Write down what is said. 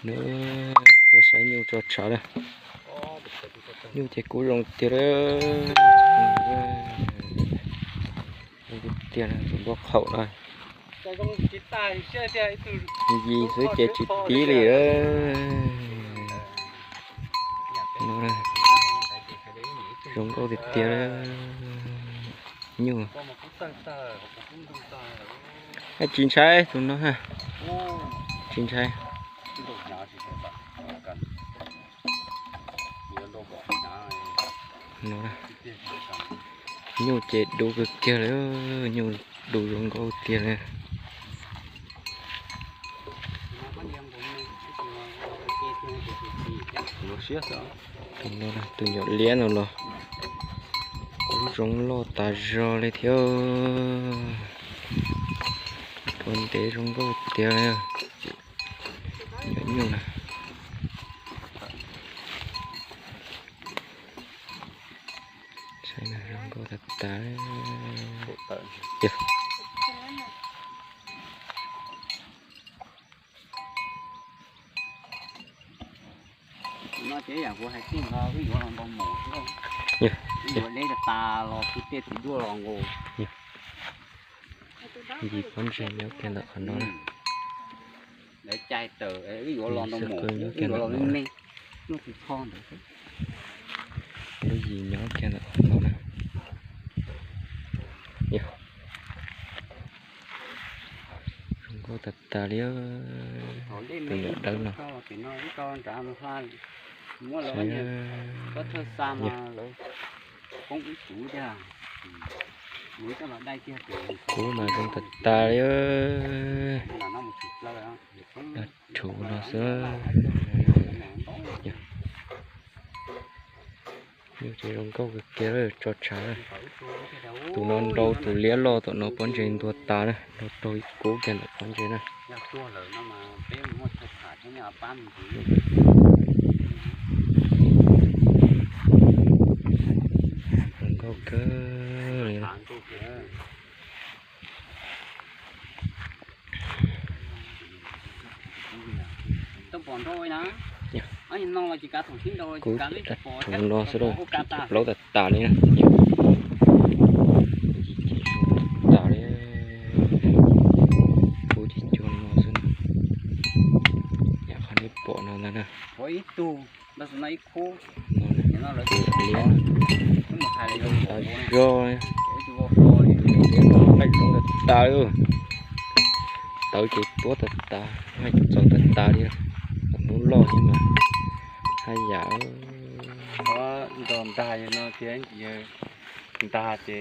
nữa tôi sẽ nhiều trò trở đây nhiều thì cú rồng tiền đó tiền là bóc hậu rồi gì dưới trẻ chỉ tí gì đó rồng câu thì tiền đó nhiều hay chín trái tụi nó ha chín trái nó nhiều chết đủ cực kia nữa nhiều đủ rồng câu tiền này nó là từ nhỏ lén rồi cũng rồng lo tà rò lấy theo con té rồng câu tiền này nhỏ nhiều nè này rồng câu thật tái yeah. Nó chỉ là của hai tiếng thôi, ví dụ là bông mù đúng không? Ví dụ lấy là tà lò cái tết thì đua lò ngô. Gì phun ra nhớ cái lợn nó nè. Để chai tờ, ví dụ lò bông mù, ví dụ lò lên nó thì thon được. Cái gì nhớ cái lợn nó nè. Không có thật tà liếc từ nhỏ đâu nào. Mua là có thơ xa mà rồi cũng ít chủ ra mũi các bạn đây kia cú mà không thật ta đấy là nó một chút là chủ nó sơ như chỉ rồng câu cái kia rồi cho trả tụi nó đâu tụi lía lo tụi nó bón trên tụi ta này nó tôi cố cái nó bón trên này câu cơ này tôi còn thôi nè anh non là chỉ cả thùng xin thôi cú đặt thùng nó sẽ đâu chụp lỗ đặt tà đi nè tà đi cú chỉ cho nó xin nhà khăn đi bộ nó nè có ít tu nó sẽ lấy khô nó là rồi mấy con ta luôn tới chỉ bố thật ta mấy chục thật ta đi muốn lo nhưng mà hay giả có đòn ta nó tiếng gì ta chỉ